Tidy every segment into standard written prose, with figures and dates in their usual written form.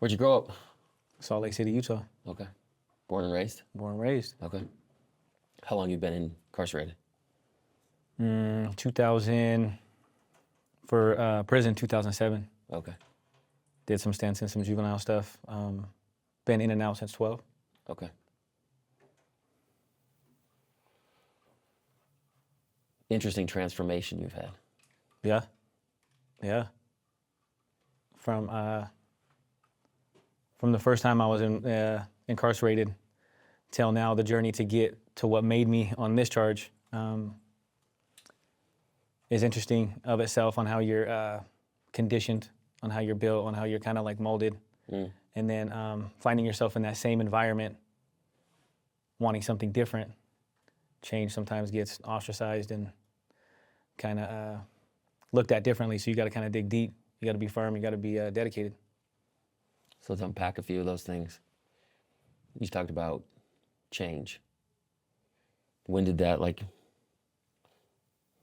Where'd you grow up? Salt Lake City, Utah. Okay. Born and raised? Born and raised. Okay. How long you been incarcerated? 2000, for prison, 2007. Okay. Did some stints and some juvenile stuff. Been in and out since 12. Okay. Interesting transformation you've had. Yeah. Yeah. From the first time I was incarcerated till now, the journey to get to what made me on this charge is interesting of itself, on how you're conditioned, on how you're built, on how you're kind of like molded. And then finding yourself in that same environment, wanting something different. Change sometimes gets ostracized and kind of looked at differently. So you got to kind of dig deep. You got to be firm. You got to be dedicated. So let's unpack a few of those things. You talked about change. When did that,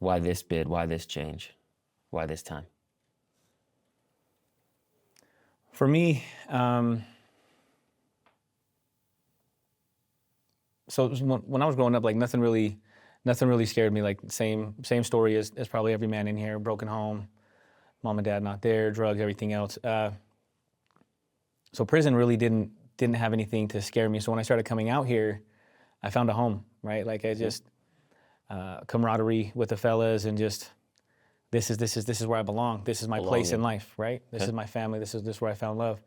why this bid? Why this change? Why this time? For me, so when I was growing up, nothing really scared me. Same story as probably every man in here. Broken home, mom and dad not there, drugs, everything else. So prison really didn't have anything to scare me. So when I started coming out here, I found a home, right? I just camaraderie with the fellas, and just this is where I belong. This is my place in life, right? This is my family. This is where I found love.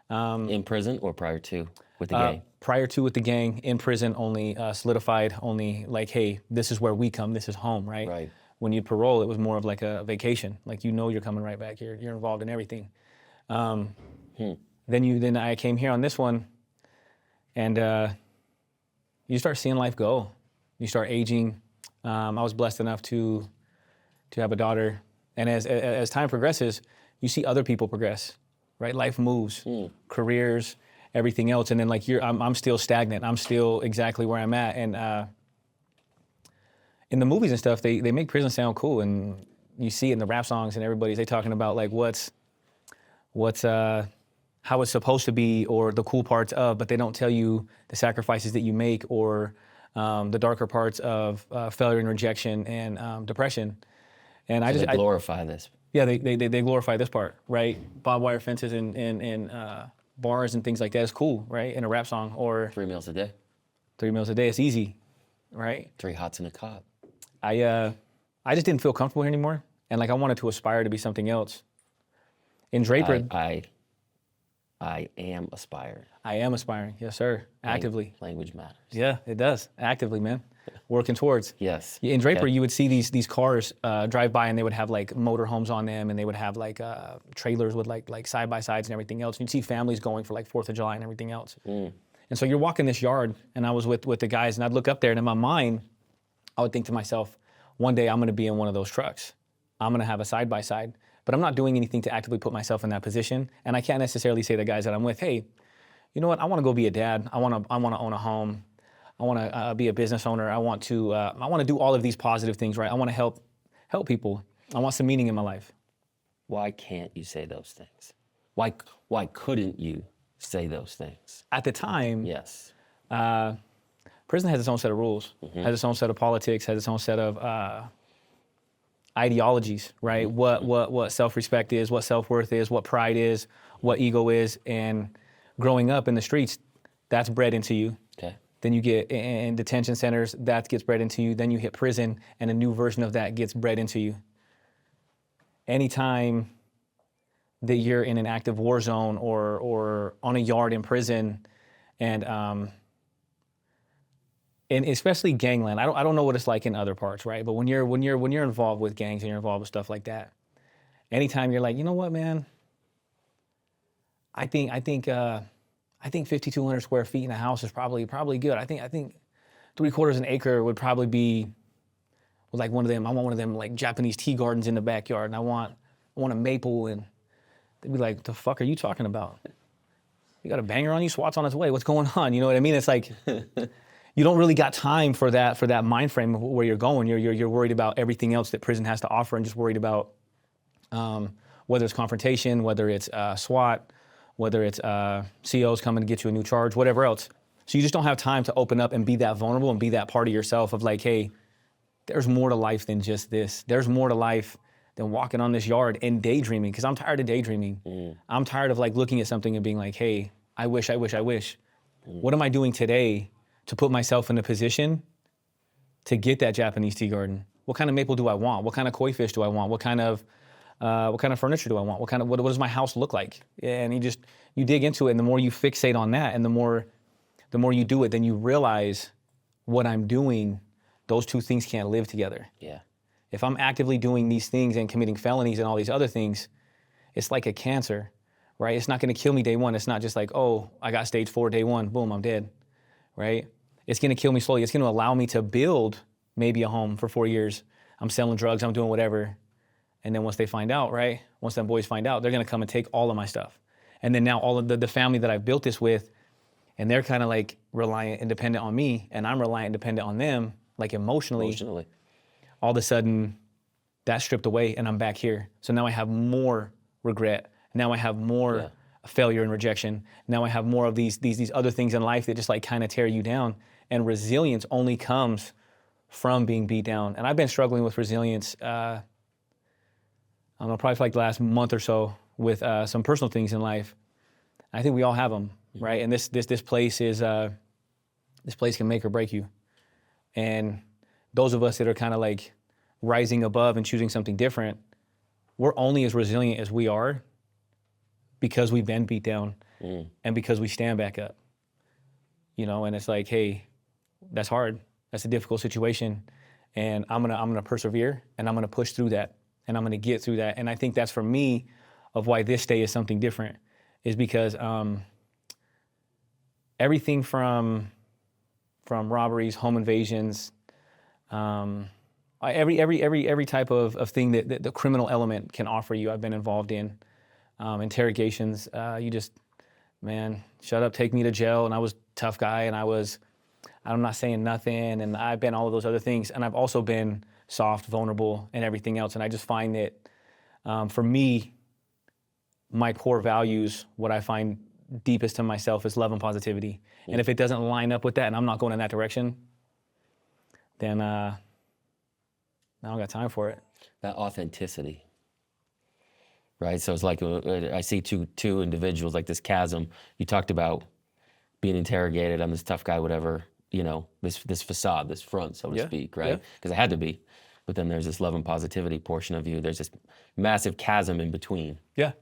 In prison or prior to with the gang? Prior to with the gang. In prison, only solidified, only hey, this is where we come. This is home, right? Right. When you parole, it was more of like a vacation. You're coming right back. You're involved in everything. Then I came here on this one, and you start seeing life go. You start aging. I was blessed enough to have a daughter, and as time progresses, you see other people progress, right? Life moves, careers, everything else, and then I'm still stagnant. I'm still exactly where I'm at, and in the movies and stuff, they make prison sound cool, and you see it in the rap songs, and they talking about what's how it's supposed to be, or the cool parts of, but they don't tell you the sacrifices that you make, or the darker parts of failure and rejection and depression. And so they glorify this. Yeah, they glorify this part, right? Barbed wire fences and bars and things like that is cool, right? In a rap song, or 3 meals a day. 3 meals a day, it's easy, right? 3 hots in a cot. I just didn't feel comfortable here anymore, and I wanted to aspire to be something else. In Draper, I am aspired. I am aspiring, yes sir, actively. Language matters. Yeah, it does, actively, man. Working towards. Yes. In Draper, you would see these cars drive by, and they would have motor homes on them, and they would have trailers with side-by-sides and everything else. And you'd see families going for 4th of July and everything else. And so you're walking this yard, and I was with the guys, and I'd look up there, and in my mind, I would think to myself, one day I'm gonna be in one of those trucks. I'm gonna have a side-by-side, but I'm not doing anything to actively put myself in that position. And I can't necessarily say to the guys that I'm with, hey, you know what, I wanna go be a dad. I wanna own a home. I wanna be a business owner. I want to do all of these positive things, right? I wanna help people. I want some meaning in my life. Why can't you say those things? Why couldn't you say those things? At the time, yes. Prison has its own set of rules, has its own set of politics, has its own set of ideologies, right? What self-respect is, what self-worth is, what pride is, what ego is, and growing up in the streets, that's bred into you. Okay. Then you get in detention centers, that gets bred into you. Then you hit prison, and a new version of that gets bred into you. Anytime that you're in an active war zone or on a yard in prison, and especially gangland, I don't know what it's like in other parts, right? But when you're involved with gangs and you're involved with stuff like that, anytime you're you know what, man, I think 5,200 square feet in a house is probably good. I think 3/4 an acre would probably be one of them. I want one of them Japanese tea gardens in the backyard, and I want a maple, and they'd be like, the fuck are you talking about? You got a banger on you? SWAT's on its way. What's going on? You know what I mean? It's you don't really got time for that mind frame of where you're going. You're worried about everything else that prison has to offer, and just worried about whether it's confrontation, whether it's SWAT, whether it's COs coming to get you a new charge, whatever else. So you just don't have time to open up and be that vulnerable and be that part of yourself of like, hey, there's more to life than just this. There's more to life than walking on this yard and daydreaming, because I'm tired of daydreaming. I'm tired of like looking at something and being like, hey, I wish. What am I doing today to put myself in a position to get that Japanese tea garden? What kind of maple do I want? What kind of koi fish do I want? What kind of furniture do I want? What does my house look like? And you dig into it, and the more you fixate on that, and the more you do it, then you realize what I'm doing, those two things can't live together. Yeah. If I'm actively doing these things and committing felonies and all these other things, it's like a cancer, right? It's not gonna kill me day one. It's not just like, oh, I got stage 4 day one, boom, I'm dead, right? It's gonna kill me slowly. It's gonna allow me to build maybe a home for 4 years. I'm selling drugs, I'm doing whatever. And then once they find out, right? Once them boys find out, they're gonna come and take all of my stuff. And then now all of the family that I've built this with, and they're kind of like reliant and dependent on me, and I'm reliant and dependent on them, like emotionally. All of a sudden, that's stripped away, and I'm back here. So now I have more regret. Now I have more failure and rejection. Now I have more of these other things in life that just like kind of tear you down. And resilience only comes from being beat down. And I've been struggling with resilience, I don't know, probably for like the last month or so with some personal things in life. I think we all have them, right? And this place is, this place can make or break you. And those of us that are kind of like rising above and choosing something different, we're only as resilient as we are because we've been beat down and because we stand back up. You know, and it's like, hey, that's hard. That's a difficult situation. And I'm gonna persevere, and I'm gonna push through that, and I'm gonna get through that. And I think that's for me of why this day is something different, is because everything from robberies, home invasions, every type of thing that the criminal element can offer you, I've been involved in. Interrogations, you just, man, shut up, take me to jail. And I was a tough guy, and I'm not saying nothing, and I've been all of those other things. And I've also been soft, vulnerable, and everything else. And I just find that for me, my core values, what I find deepest to myself is love and positivity. And if it doesn't line up with that, and I'm not going in that direction, then I don't got time for it. That authenticity, right? So it's like I see two individuals, like this chasm. You talked about being interrogated. I'm this tough guy, whatever. You know, this facade, this front, so to speak, right? Because I had to be. But then there's this love and positivity portion of you. There's this massive chasm in between. Yeah.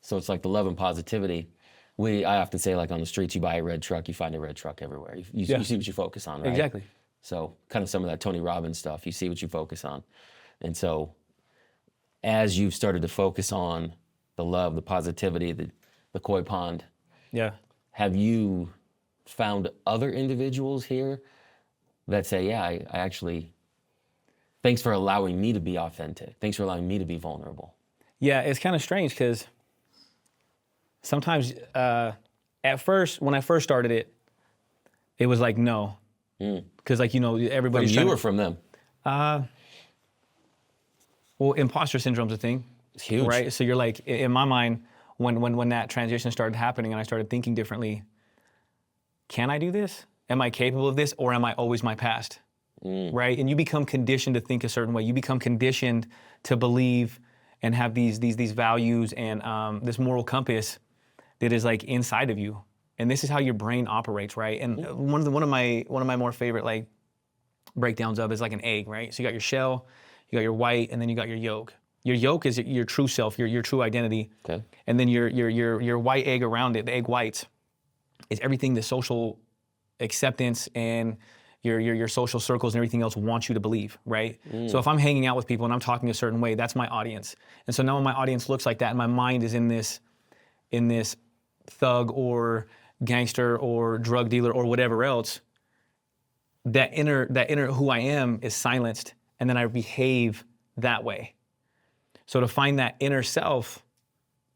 So it's like the love and positivity. I often say, like on the streets, you buy a red truck, you find a red truck everywhere. You see what you focus on, right? Exactly. So kind of some of that Tony Robbins stuff, you see what you focus on. And so as you've started to focus on the love, the positivity, the koi pond, have you found other individuals here that say, I actually, thanks for allowing me to be authentic. Thanks for allowing me to be vulnerable. Yeah, it's kind of strange because sometimes at first, when I first started it, it was like, no. Because like, you know, everybody's from you or from them? Well, imposter syndrome's a thing. It's huge. Right? So you're like, in my mind, when that transition started happening and I started thinking differently, can I do this? Am I capable of this, or am I always my past? Right? And you become conditioned to think a certain way. You become conditioned to believe and have these values and this moral compass that is like inside of you. And this is how your brain operates, right? And one of my more favorite like breakdowns of is like an egg, right? So you got your shell, you got your white, and then you got your yolk. Your yolk is your true self, your true identity. Okay. And then your white egg around it, the egg whites, is everything the social acceptance and your social circles and everything else wants you to believe, right? So if I'm hanging out with people and I'm talking a certain way, that's my audience. And so now when my audience looks like that and my mind is in this thug or gangster or drug dealer or whatever else, that inner who I am is silenced, and then I behave that way. So to find that inner self,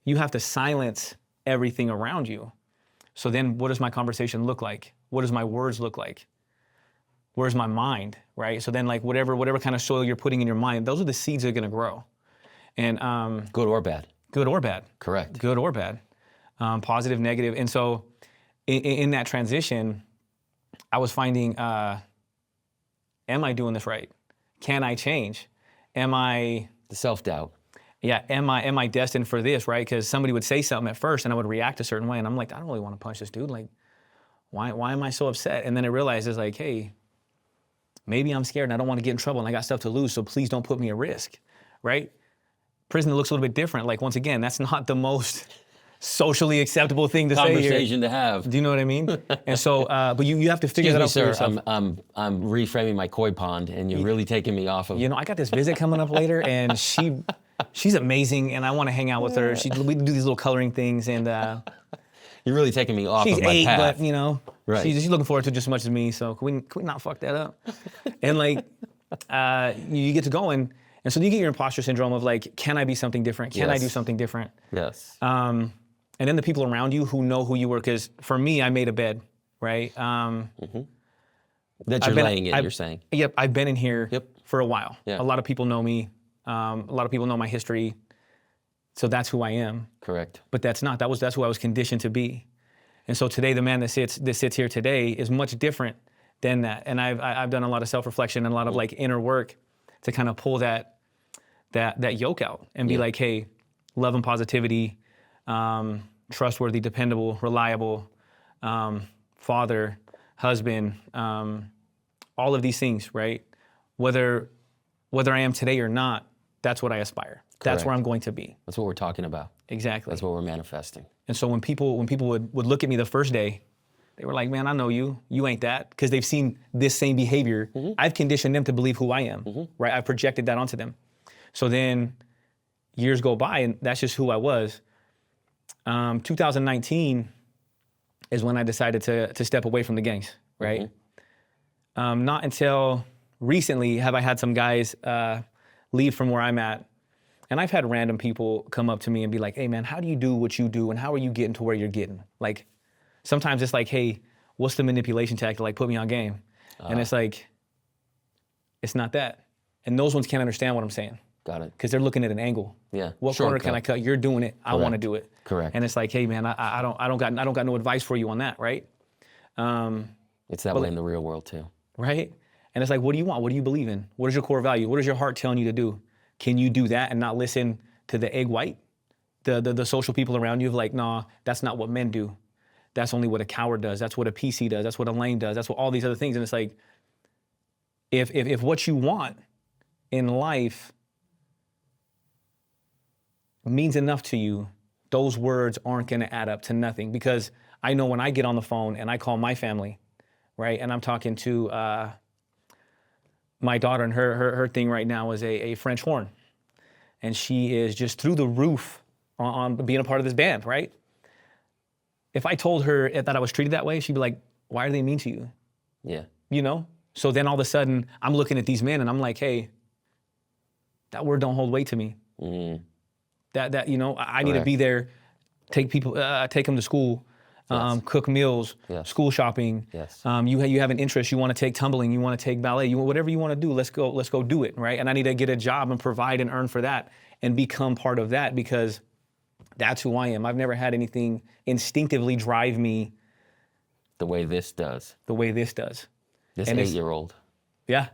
you have to silence everything around you. So then what does my conversation look like? What does my words look like? Where's my mind, right? So then like whatever kind of soil you're putting in your mind, those are the seeds that are gonna grow. And good or bad? good or bad. Correct. Good or bad. Positive, negative. And so in that transition, I was finding, am I doing this right? Can I change? Am I... The self-doubt. Yeah, am I destined for this, right? Because somebody would say something at first and I would react a certain way and I'm like, I don't really want to punch this dude. Like, why am I so upset? And then I realized it's like, hey, maybe I'm scared and I don't want to get in trouble and I got stuff to lose, so please don't put me at risk, right? Prison looks a little bit different. Like, once again, that's not the most socially acceptable thing to say here. Conversation to have. Do you know what I mean? And so, but you have to figure that out for yourself. I'm reframing my koi pond, and you're really taking me off of. You know, I got this visit coming up later, and she's amazing, and I want to hang out with her. We do these little coloring things, and you're really taking me off of my she's 8, path. but you know, right. she's looking forward to it just as much as me. So can we not fuck that up? And like, you get to going, and so you get your imposter syndrome of like, can I be something different? Can I do something different? Yes. And then the people around you who know who you were, because for me, I made a bed, right? That you're laying in, you're saying. Yep, I've been in here for a while. Yeah. A lot of people know me. A lot of people know my history. So that's who I am. Correct. But that's who I was conditioned to be. And so today, the man that sits here today is much different than that. And I've done a lot of self-reflection and a lot of like inner work to kind of pull that yoke out and be like, hey, love and positivity, trustworthy, dependable, reliable, father, husband, all of these things, right? Whether I am today or not, that's what I aspire. Correct. That's where I'm going to be. That's what we're talking about. Exactly. That's what we're manifesting. And so when people would look at me the first day, they were like, man, I know you. You ain't that. Because they've seen this same behavior. I've conditioned them to believe who I am, right? I've projected that onto them. So then years go by and that's just who I was. 2019 is when I decided to step away from the gangs, right? Not until recently have I had some guys leave from where I'm at. And I've had random people come up to me and be like, hey man, how do you do what you do and how are you getting to where you're getting? Like, sometimes it's like, hey, what's the manipulation tactic? Like, put me on game. And it's like, it's not that. And those ones can't understand what I'm saying. Got it. Because they're looking at an angle. Yeah. What corner can I cut? You're doing it. I want to do it. Correct. And it's like, hey man, I don't got no advice for you on that, right? It's that way in the real world too. Right? And it's like, what do you want? What do you believe in? What is your core value? What is your heart telling you to do? Can you do that and not listen to the egg white? The social people around you of like, nah, that's not what men do. That's only what a coward does. That's what a PC does. That's what a lame does. That's what all these other things. And it's like, if what you want in life means enough to you, those words aren't going to add up to nothing. Because I know when I get on the phone and I call my family, right, and I'm talking to my daughter, and her thing right now is a French horn. And she is just through the roof on being a part of this band, right? If I told her that I was treated that way, she'd be like, why are they mean to you? Yeah. You know? So then all of a sudden, I'm looking at these men and I'm like, hey, that word don't hold weight to me. That you know, I need to be there, take them to school, cook meals, school shopping. Yes. You have an interest, you want to take tumbling, you want to take ballet, whatever you want to do, let's go do it, right? And I need to get a job and provide and earn for that and become part of that because that's who I am. I've never had anything instinctively drive me the way this does. This and 8-year-old. Yeah.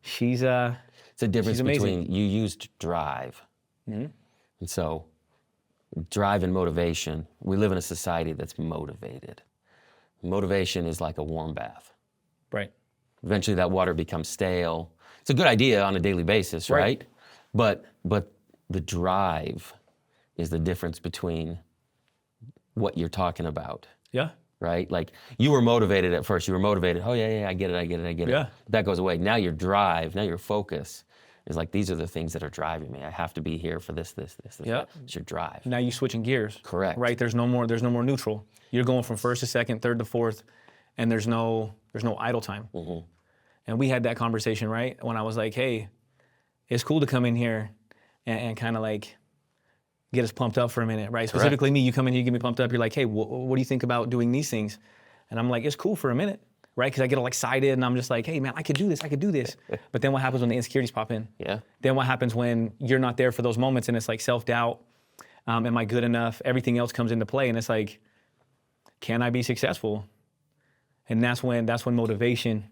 She's it's a difference amazing. between you used drive. And so drive and motivation, we live in a society that's motivated. Motivation is like a warm bath. Right. Eventually that water becomes stale. It's a good idea on a daily basis, right? But the drive is the difference between what you're talking about. Yeah. Right? Like you were motivated at first. You were motivated. Oh yeah, I get it. Yeah. That goes away. Now your drive, now your focus is like, these are the things that are driving me. I have to be here for this. Yeah. It's your drive. Now you're switching gears. Correct. Right? There's no more neutral. You're going from first to second, third to fourth, and there's no idle time. And we had that conversation, right? When I was like, hey, it's cool to come in here and kind of like get us pumped up for a minute, right? Specifically me, you come in here, you get me pumped up. You're like, hey, what do you think about doing these things? And I'm like, it's cool for a minute. right? Because I get all excited and I'm just like, hey man, I could do this. But then what happens when the insecurities pop in? Yeah. Then what happens when you're not there for those moments and it's like self-doubt, am I good enough? Everything else comes into play and it's like, can I be successful? And that's when motivation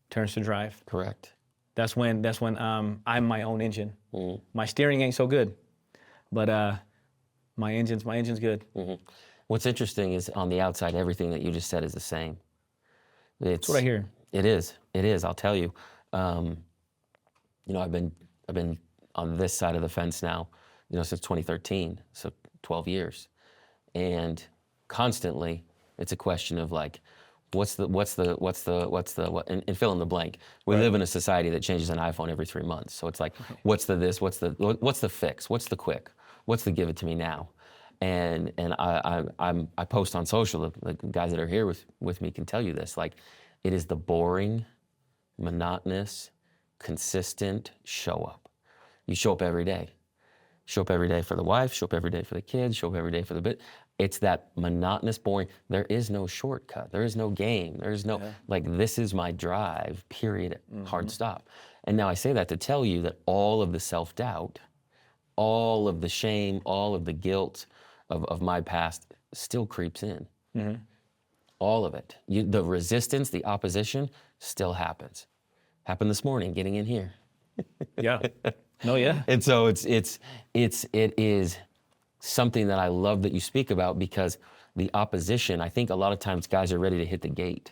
turns to drive. Correct. That's when I'm my own engine. My steering ain't so good, but my engine's good. What's interesting is on the outside, everything that you just said is the same. That's what I hear. It is. I'll tell you. I've been on this side of the fence now, since 2013, so 12 years, and constantly it's a question of like, what's the and fill in the blank. We live in a society that changes an iPhone every 3 months, so it's like, what's the this? What's the fix? What's the quick? What's the give it to me now? And I post on social. The guys that are here with me can tell you this. Like, it is the boring, monotonous, consistent show up. You show up every day. Show up every day for the wife. Show up every day for the kids. Show up every day for the bit. It's that monotonous, boring. There is no shortcut. There is no game. There is no like. This is my drive. Period. Hard stop. And now I say that to tell you that all of the self-doubt, all of the shame, all of the guilt of my past still creeps in. All of it. The resistance, the opposition still happens. Happened this morning, getting in here. Yeah. No, yeah. And so it is something that I love that you speak about, because the opposition, I think a lot of times guys are ready to hit the gate.